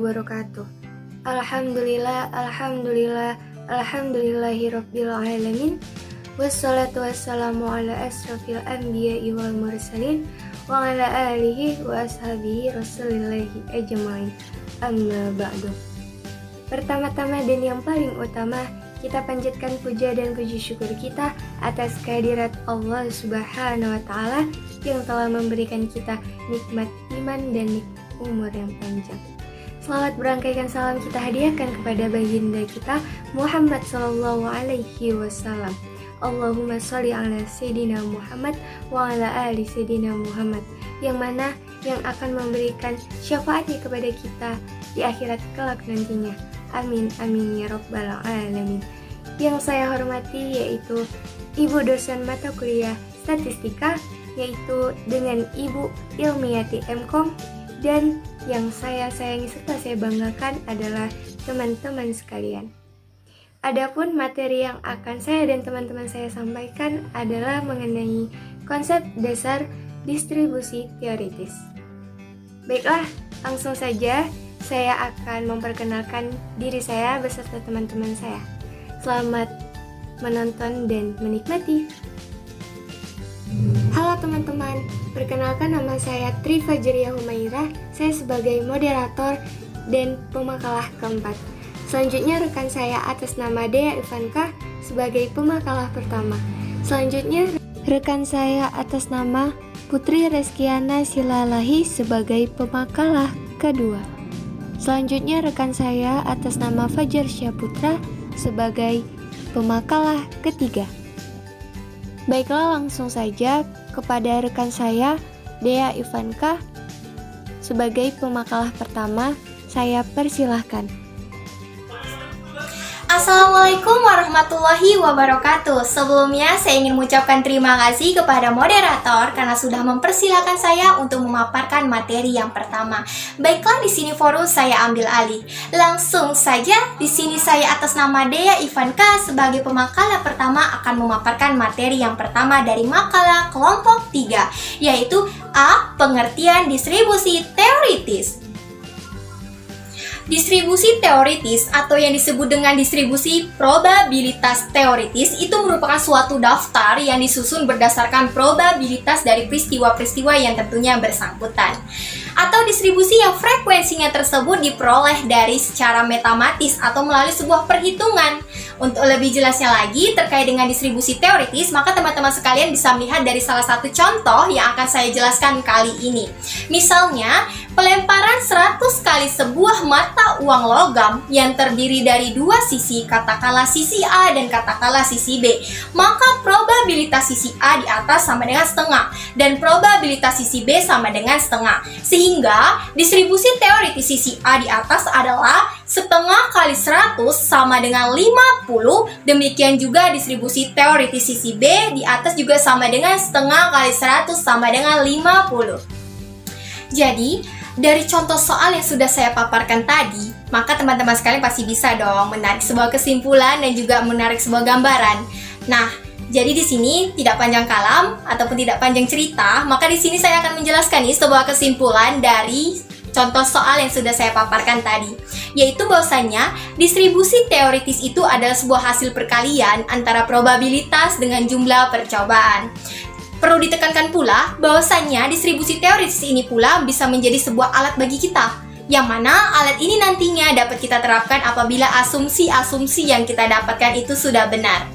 wabarakatuh. Alhamdulillah, alhamdulillahirabbil alamin. Wassalatu wassalamu ala asrofil anbiya'i wal mursalin wa ala alihi wa ashabihi rasulillahi ajmain. Amma ba'du. Pertama-tama dan yang paling utama, kita panjatkan puja dan puji syukur kita atas kehadirat Allah Subhanahu wa Ta'ala yang telah memberikan kita nikmat iman dan nikmat umur yang panjang. Selamat berangkaikan salam kita hadiahkan kepada baginda kita Muhammad sallallahu alaihi wasallam. Allahumma sholli ala sayyidina Muhammad wa ala ali sayyidina Muhammad, yang mana yang akan memberikan syafaatnya kepada kita di akhirat kelak nantinya. Amin amin ya rabbal alamin. Yang saya hormati yaitu Ibu dosen mata kuliah statistika, yaitu dengan Ibu Ilmiati MKom, dan yang saya sayangi serta saya banggakan adalah teman-teman sekalian. Adapun materi yang akan saya dan teman-teman saya sampaikan adalah mengenai konsep dasar distribusi teoritis. Baiklah, langsung saja saya akan memperkenalkan diri saya beserta teman-teman saya. Selamat menonton dan menikmati. Halo teman-teman, perkenalkan nama saya Tri Fajriah Humairah. Saya sebagai moderator dan pemakalah keempat. Selanjutnya rekan saya atas nama Dea Ivanka sebagai pemakalah pertama. Selanjutnya rekan saya atas nama Putri Reskiana Silalahi sebagai pemakalah kedua. Selanjutnya rekan saya atas nama Fajar Syaputra sebagai pemakalah ketiga. Baiklah, langsung saja kepada rekan saya Dea Ivanka sebagai pemakalah pertama. Saya persilahkan. Assalamualaikum warahmatullahi wabarakatuh. Sebelumnya saya ingin mengucapkan terima kasih kepada moderator karena sudah mempersilahkan saya untuk memaparkan materi yang pertama. Baiklah, di sini forum saya ambil alih. Langsung saja, di sini saya atas nama Dea Ivanka sebagai pemakalah pertama akan memaparkan materi yang pertama dari makalah kelompok 3, yaitu A. Pengertian distribusi teoritis. Distribusi teoritis atau yang disebut dengan distribusi probabilitas teoritis itu merupakan suatu daftar yang disusun berdasarkan probabilitas dari peristiwa-peristiwa yang tentunya bersangkutan. Atau distribusi yang frekuensinya tersebut diperoleh dari secara matematis atau melalui sebuah perhitungan. Untuk lebih jelasnya lagi terkait dengan distribusi teoritis, maka teman-teman sekalian bisa melihat dari salah satu contoh yang akan saya jelaskan kali ini. Misalnya, pelemparan 100 kali sebuah mata uang logam yang terdiri dari dua sisi, katakanlah sisi A dan katakanlah sisi B. Maka probabilitas sisi A di atas sama dengan setengah dan probabilitas sisi B sama dengan setengah. Sehingga distribusi teoritis sisi A di atas adalah setengah kali 100 sama dengan 50. Demikian juga distribusi teoritis sisi B di atas juga sama dengan setengah kali 100 sama dengan 50. Jadi, dari contoh soal yang sudah saya paparkan tadi, maka teman-teman sekalian pasti bisa dong menarik sebuah kesimpulan dan juga menarik sebuah gambaran. Nah, jadi di sini tidak panjang kalam ataupun tidak panjang cerita, maka di sini saya akan menjelaskan nih sebuah kesimpulan dari contoh soal yang sudah saya paparkan tadi, yaitu bahwasanya distribusi teoritis itu adalah sebuah hasil perkalian antara probabilitas dengan jumlah percobaan. Perlu ditekankan pula bahwasanya distribusi teoritis ini pula bisa menjadi sebuah alat bagi kita, yang mana alat ini nantinya dapat kita terapkan apabila asumsi-asumsi yang kita dapatkan itu sudah benar.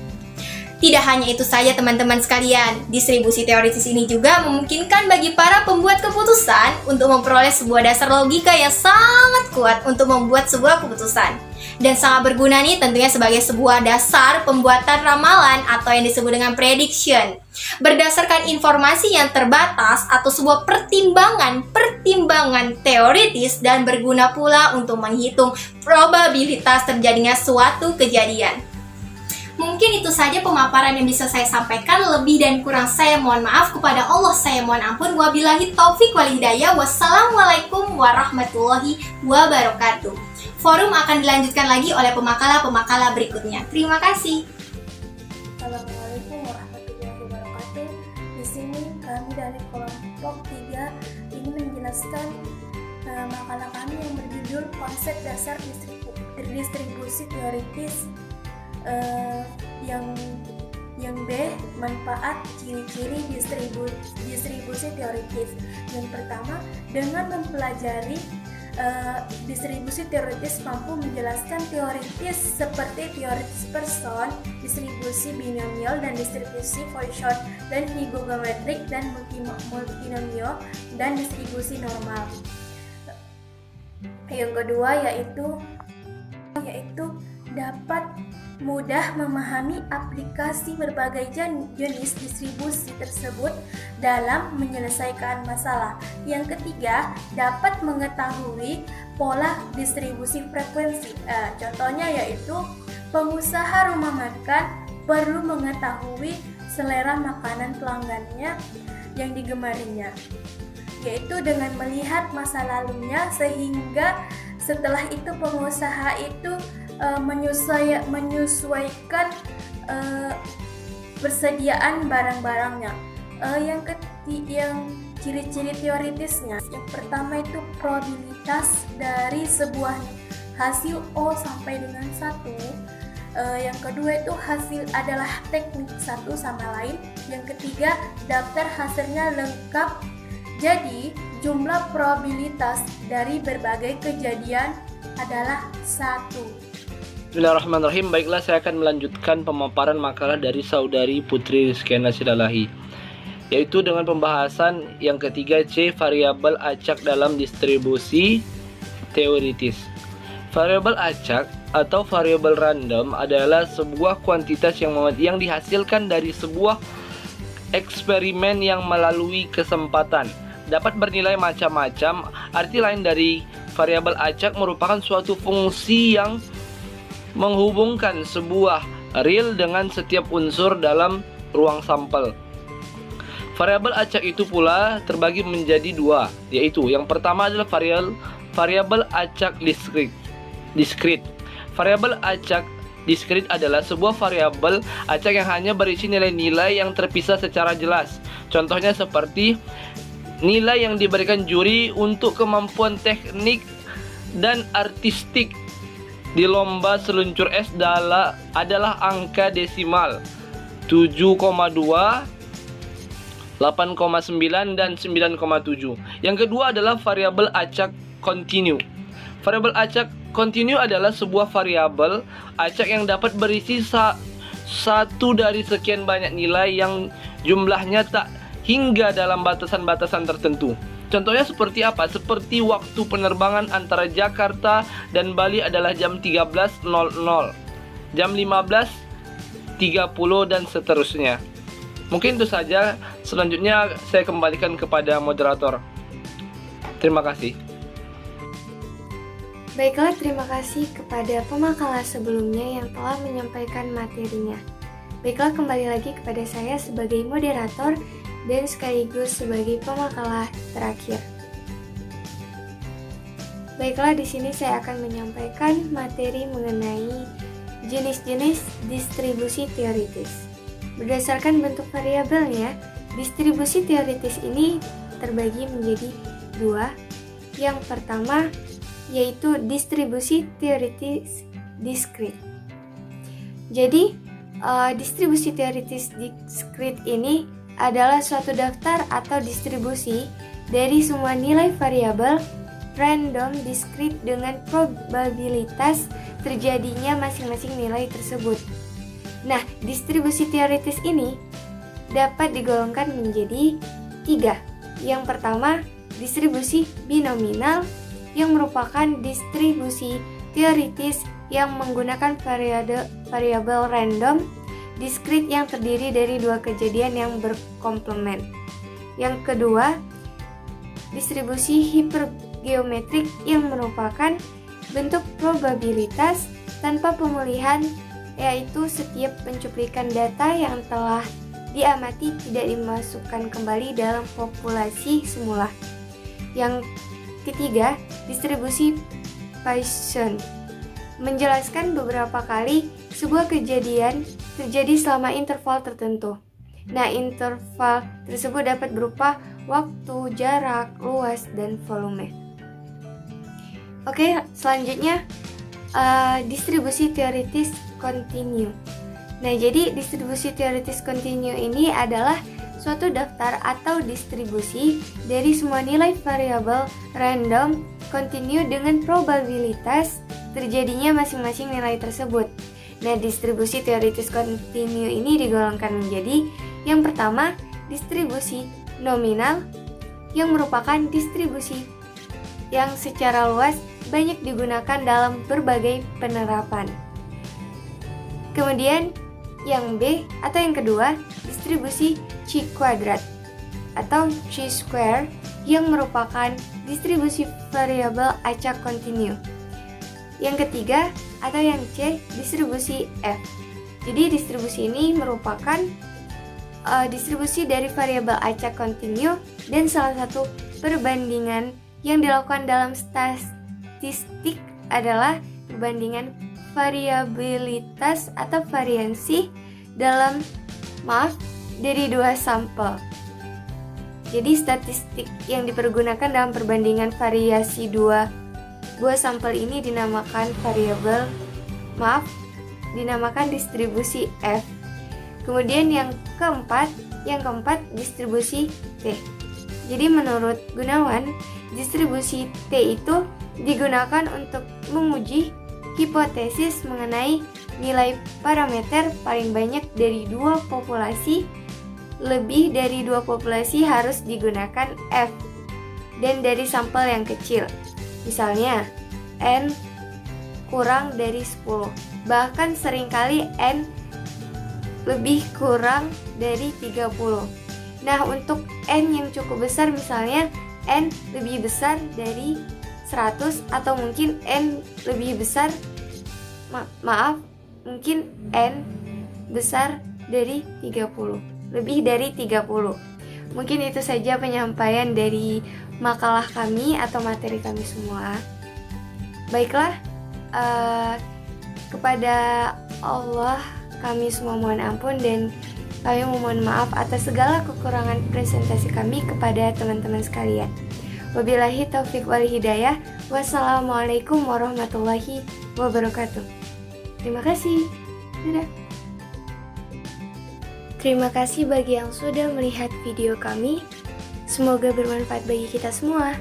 Tidak hanya itu saja teman-teman sekalian, distribusi teoritis ini juga memungkinkan bagi para pembuat keputusan untuk memperoleh sebuah dasar logika yang sangat kuat untuk membuat sebuah keputusan. Dan sangat berguna nih tentunya sebagai sebuah dasar pembuatan ramalan atau yang disebut dengan prediction. Berdasarkan informasi yang terbatas atau sebuah pertimbangan teoritis dan berguna pula untuk menghitung probabilitas terjadinya suatu kejadian. Mungkin itu saja pemaparan yang bisa saya sampaikan. Lebih dan kurang saya mohon maaf. Kepada Allah saya mohon ampun. Wabillahi taufik wal hidayah. Wassalamualaikum warahmatullahi wabarakatuh. Forum akan dilanjutkan lagi oleh pemakalah-pemakalah berikutnya. Terima kasih. Assalamualaikum warahmatullahi wabarakatuh. Di sini kami dari kelompok 3 ingin menjelaskan makalah kami yang berjudul Konsep Dasar Distribusi Teoritis. Yang B, manfaat ciri-ciri distribusi teoritis. Yang pertama, dengan mempelajari distribusi teoritis mampu menjelaskan teoritis seperti teoritis person, distribusi binomial dan distribusi Poisson, dan hypogeometrik dan multinomial dan distribusi normal. Yang kedua yaitu dapat mudah memahami aplikasi berbagai jenis distribusi tersebut dalam menyelesaikan masalah. Yang ketiga, dapat mengetahui pola distribusi frekuensi. Contohnya yaitu pengusaha rumah makan perlu mengetahui selera makanan pelanggannya yang digemarinya, yaitu dengan melihat masa lalunya, sehingga setelah itu pengusaha itu menyesuaikan persediaan barang-barangnya. Yang ciri-ciri teoritisnya, yang pertama itu probabilitas dari sebuah hasil O sampai dengan 1. Yang kedua itu hasil adalah teknik satu sama lain. Yang ketiga, daftar hasilnya lengkap. Jadi jumlah probabilitas dari berbagai kejadian adalah 1. Bismillahirrahmanirrahim. Baiklah, saya akan melanjutkan pemaparan makalah dari saudari Putri Rizkiana Sidalahi, yaitu dengan pembahasan yang ketiga, C, variabel acak dalam distribusi teoritis. Variabel acak atau variabel random adalah sebuah kuantitas yang dihasilkan dari sebuah eksperimen yang melalui kesempatan. Dapat bernilai macam-macam. Arti lain dari variabel acak merupakan suatu fungsi yang menghubungkan sebuah real dengan setiap unsur dalam ruang sampel. Variabel acak itu pula terbagi menjadi dua, yaitu yang pertama adalah variabel acak diskrit. Variabel acak diskrit adalah sebuah variabel acak yang hanya berisi nilai-nilai yang terpisah secara jelas. Contohnya seperti nilai yang diberikan juri untuk kemampuan teknik dan artistik di lomba seluncur es adalah angka desimal 7,2, 8,9, dan 9,7. Yang kedua adalah variabel acak kontinu. Variabel acak kontinu adalah sebuah variabel acak yang dapat berisi satu dari sekian banyak nilai yang jumlahnya tak hingga dalam batasan-batasan tertentu. Contohnya seperti apa? Seperti waktu penerbangan antara Jakarta dan Bali adalah jam 13.00, jam 15.30, dan seterusnya. Mungkin itu saja. Selanjutnya saya kembalikan kepada moderator. Terima kasih. Baiklah, terima kasih kepada pemakalah sebelumnya yang telah menyampaikan materinya. Baiklah, kembali lagi kepada saya sebagai moderator dan sekaligus sebagai pemakalah terakhir. Baiklah, di sini saya akan menyampaikan materi mengenai jenis-jenis distribusi teoritis. Berdasarkan bentuk variabelnya, distribusi teoritis ini terbagi menjadi dua. Yang pertama yaitu distribusi teoritis diskrit. Jadi, distribusi teoritis diskrit ini adalah suatu daftar atau distribusi dari semua nilai variabel random diskrit dengan probabilitas terjadinya masing-masing nilai tersebut. Nah, distribusi teoritis ini dapat digolongkan menjadi 3. Yang pertama, distribusi binominal, yang merupakan distribusi teoritis yang menggunakan variabel random diskrit yang terdiri dari dua kejadian yang berkomplement. Yang kedua, distribusi hipergeometrik yang merupakan bentuk probabilitas tanpa pemulihan, yaitu setiap pencuplikan data yang telah diamati tidak dimasukkan kembali dalam populasi semula. Yang ketiga, distribusi Poisson menjelaskan beberapa kali sebuah kejadian terjadi selama interval tertentu. Nah, interval tersebut dapat berupa waktu, jarak, luas, dan volume. Oke, selanjutnya distribusi teoritis kontinu. Nah, jadi distribusi teoritis kontinu ini adalah suatu daftar atau distribusi dari semua nilai variabel random kontinu dengan probabilitas terjadinya masing-masing nilai tersebut. Nah, distribusi teoritis kontinu ini digolongkan menjadi yang pertama, distribusi nominal yang merupakan distribusi yang secara luas banyak digunakan dalam berbagai penerapan. Kemudian yang B atau yang kedua, distribusi chi kuadrat atau chi square yang merupakan distribusi variabel acak kontinu. Yang ketiga atau yang C, distribusi F. Jadi distribusi ini merupakan distribusi dari variabel acak kontinu dan salah satu perbandingan yang dilakukan dalam statistik adalah perbandingan variabilitas atau variansi dari dua sampel. Jadi statistik yang dipergunakan dalam perbandingan variasi dua buah sampel ini dinamakan dinamakan distribusi F. Kemudian yang keempat distribusi T. Jadi menurut Gunawan, distribusi T itu digunakan untuk menguji hipotesis mengenai nilai parameter paling banyak dari dua populasi. Lebih dari dua populasi harus digunakan F dan dari sampel yang kecil. Misalnya N kurang dari 10. Bahkan seringkali N lebih kurang dari 30. Nah, untuk N yang cukup besar misalnya N lebih besar dari 100 atau mungkin N lebih besar mungkin N besar dari 30. Lebih dari 30. Mungkin itu saja penyampaian dari makalah kami atau materi kami semua. Baiklah, kepada Allah kami semua mohon ampun dan kami memohon maaf atas segala kekurangan presentasi kami kepada teman-teman sekalian. Wabillahi taufiq wal hidayah. Wassalamualaikum warahmatullahi wabarakatuh. Terima kasih. Dadah. Terima kasih bagi yang sudah melihat video kami. Semoga bermanfaat bagi kita semua.